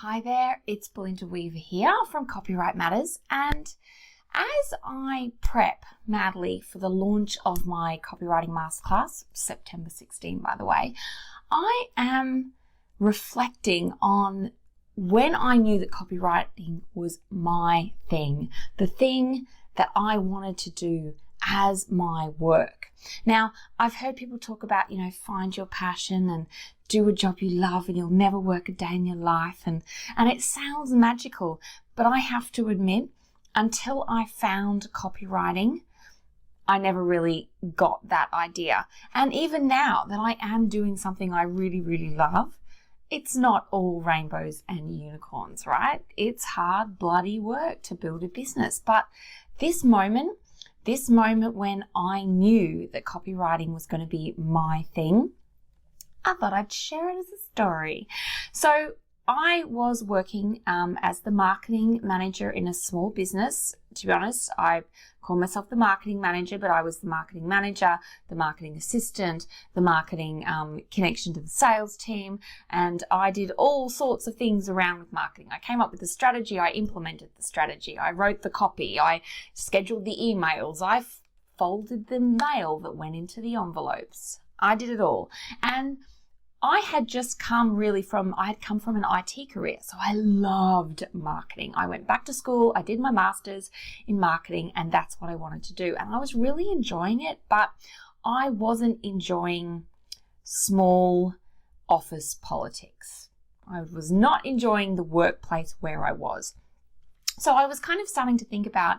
Hi there, it's Belinda Weaver here from Copyright Matters, and as I prep madly for the launch of my copywriting masterclass, September 16 by the way, I am reflecting on when I knew that copywriting was my thing, the thing that I wanted to do as my work. Now, I've heard people talk about, find your passion and do a job you love and you'll never work a day in your life. And it sounds magical, but I have to admit, until I found copywriting, I never really got that idea. And even now that I am doing something I really, really love, it's not all rainbows and unicorns, right? It's hard, bloody work to build a business. But this moment when I knew that copywriting was going to be my thing, I thought I'd share it as a story. So I was working as the marketing manager in a small business. To be honest, I call myself the marketing manager, but I was the marketing manager, the marketing assistant, the marketing connection to the sales team, and I did all sorts of things around with marketing. I came up with the strategy, I implemented the strategy, I wrote the copy, I scheduled the emails, I folded the mail that went into the envelopes. I did it all. And I had come from an IT career, so I loved marketing. I went back to school, I did my master's in marketing, and that's what I wanted to do. And I was really enjoying it, but I wasn't enjoying small office politics. I was not enjoying the workplace where I was. So I was kind of starting to think about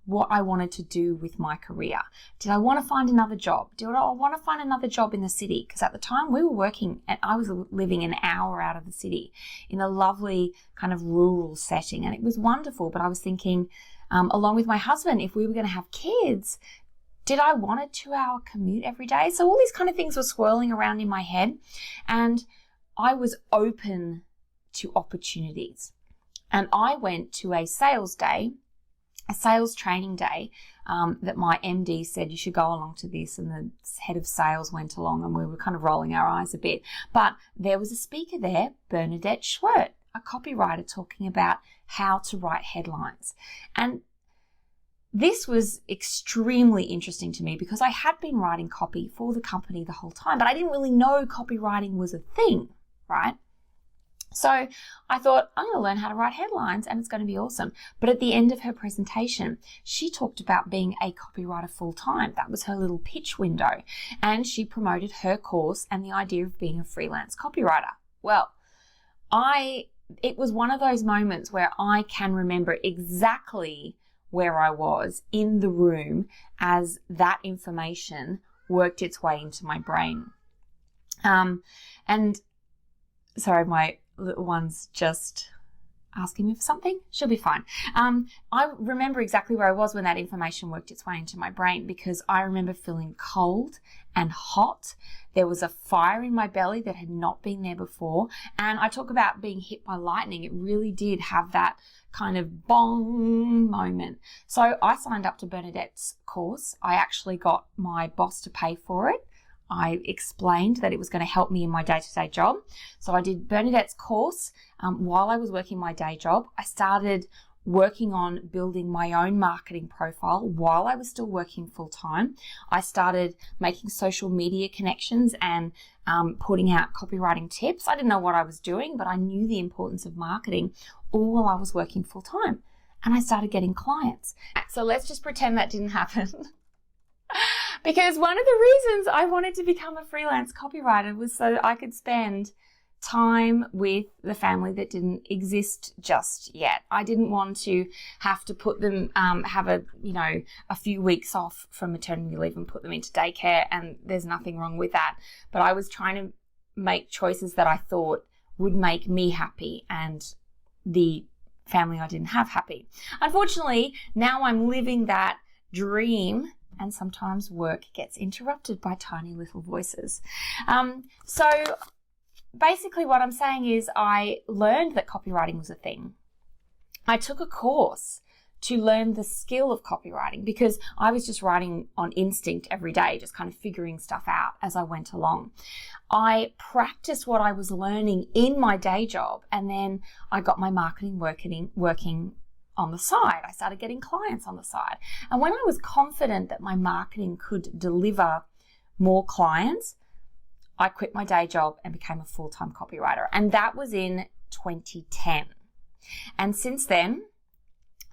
what I wanted to do with my career. Did I want to find another job? Did I want to find another job in the city? Because at the time we were working, and I was living an hour out of the city in a lovely kind of rural setting, and it was wonderful. But I was thinking, along with my husband, if we were going to have kids, did I want a 2-hour commute every day? So all these kind of things were swirling around in my head, and I was open to opportunities. And I went to a sales training day that my MD said you should go along to this, and the head of sales went along, and we were kind of rolling our eyes a bit. But there was a speaker there, Bernadette Schwerdt, a copywriter, talking about how to write headlines. And this was extremely interesting to me because I had been writing copy for the company the whole time, but I didn't really know copywriting was a thing, right? So I thought, I'm going to learn how to write headlines and it's going to be awesome. But at the end of her presentation, she talked about being a copywriter full-time. That was her little pitch window. And she promoted her course and the idea of being a freelance copywriter. Well, it was one of those moments where I can remember exactly where I was in the room as that information worked its way into my brain. Sorry, my little one's just asking me for something. She'll be fine. I remember exactly where I was when that information worked its way into my brain, because I remember feeling cold and hot. There was a fire in my belly that had not been there before. And I talk about being hit by lightning. It really did have that kind of bong moment. So I signed up to Bernadette's course. I actually got my boss to pay for it. I explained that it was going to help me in my day-to-day job. So I did Bernadette's course while I was working my day job. I started working on building my own marketing profile while I was still working full-time. I started making social media connections and putting out copywriting tips. I didn't know what I was doing, but I knew the importance of marketing all while I was working full-time. And I started getting clients. So let's just pretend that didn't happen. Because one of the reasons I wanted to become a freelance copywriter was so that I could spend time with the family that didn't exist just yet. I didn't want to have to put them, have a few weeks off from maternity leave and put them into daycare, and there's nothing wrong with that. But I was trying to make choices that I thought would make me happy and the family I didn't have happy. Unfortunately, now I'm living that dream, and sometimes work gets interrupted by tiny little voices. So basically what I'm saying is I learned that copywriting was a thing. I took a course to learn the skill of copywriting, because I was just writing on instinct every day, just kind of figuring stuff out as I went along. I practiced what I was learning in my day job, and then I got my marketing working on the side. I started getting clients on the side. And when I was confident that my marketing could deliver more clients, I quit my day job and became a full-time copywriter. And that was in 2010. And since then,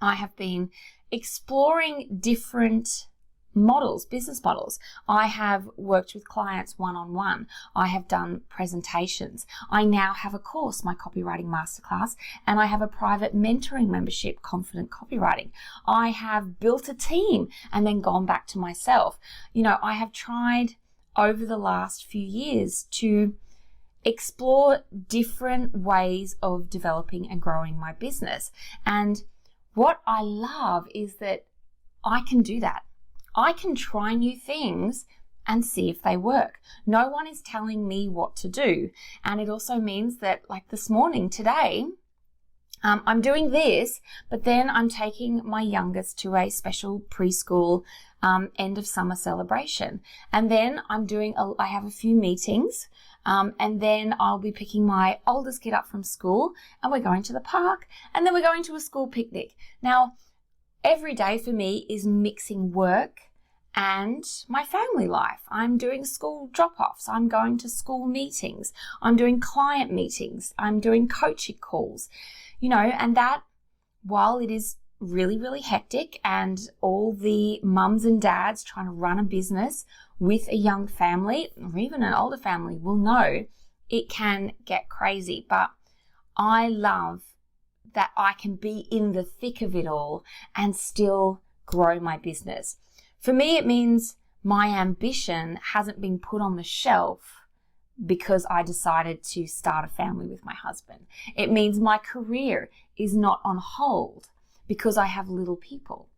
I have been exploring different models, business models. I have worked with clients one-on-one. I have done presentations. I now have a course, my copywriting masterclass, and I have a private mentoring membership, Confident Copywriting. I have built a team and then gone back to myself. I have tried over the last few years to explore different ways of developing and growing my business. And what I love is that I can do that. I can try new things and see if they work. No one is telling me what to do. And it also means that, like this morning, today, I'm doing this, but then I'm taking my youngest to a special preschool end of summer celebration. And then I have a few meetings, and then I'll be picking my oldest kid up from school, and we're going to the park, and then we're going to a school picnic. Now, every day for me is mixing work and my family life. I'm doing school drop-offs. I'm going to school meetings. I'm doing client meetings. I'm doing coaching calls, and that, while it is really, really hectic, and all the mums and dads trying to run a business with a young family or even an older family will know it can get crazy. But I love that I can be in the thick of it all and still grow my business. For me, it means my ambition hasn't been put on the shelf because I decided to start a family with my husband. It means my career is not on hold because I have little people.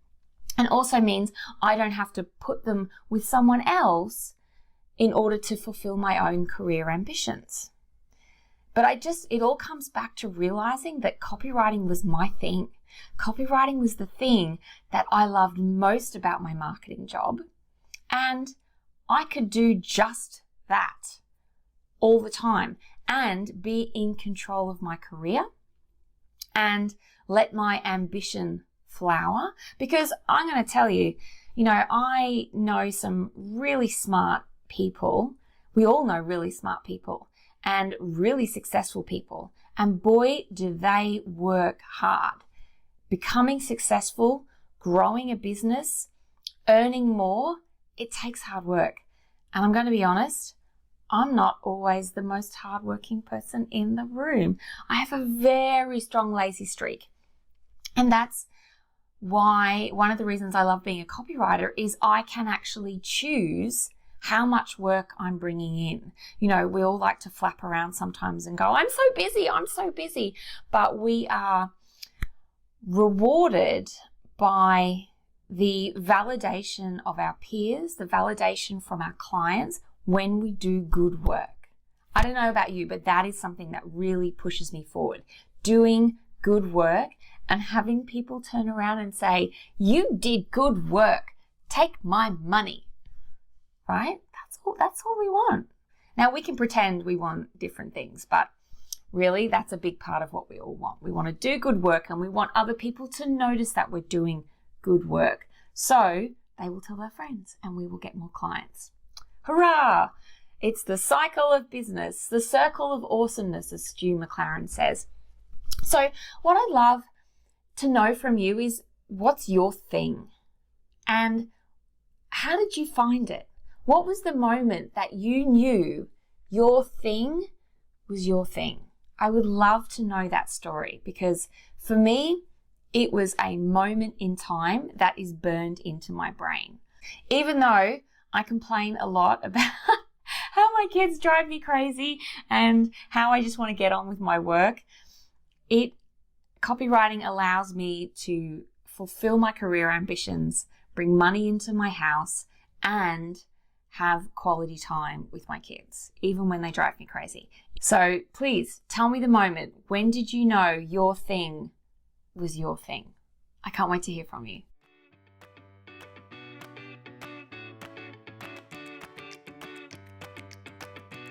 And also means I don't have to put them with someone else in order to fulfill my own career ambitions. But it all comes back to realizing that copywriting was my thing. Copywriting was the thing that I loved most about my marketing job. And I could do just that all the time and be in control of my career and let my ambition flower. Because I'm going to tell you, I know some really smart people. We all know really smart people and really successful people. And boy, do they work hard. Becoming successful, growing a business, earning more, it takes hard work. And I'm going to be honest, I'm not always the most hardworking person in the room. I have a very strong lazy streak. And that's why one of the reasons I love being a copywriter is I can actually choose how much work I'm bringing in. We all like to flap around sometimes and go, I'm so busy. But we are rewarded by the validation of our peers, the validation from our clients when we do good work. I don't know about you, but that is something that really pushes me forward. Doing good work and having people turn around and say, you did good work, take my money, right? That's all we want. Now, we can pretend we want different things, but really, that's a big part of what we all want. We want to do good work and we want other people to notice that we're doing good work. So they will tell their friends and we will get more clients. Hurrah! It's the cycle of business, the circle of awesomeness, as Stu McLaren says. So what I'd love to know from you is, what's your thing? And how did you find it? What was the moment that you knew your thing was your thing? I would love to know that story, because for me, it was a moment in time that is burned into my brain. Even though I complain a lot about how my kids drive me crazy and how I just want to get on with my work, copywriting allows me to fulfill my career ambitions, bring money into my house, and have quality time with my kids, even when they drive me crazy. So please tell me the moment. When did you know your thing was your thing? I can't wait to hear from you.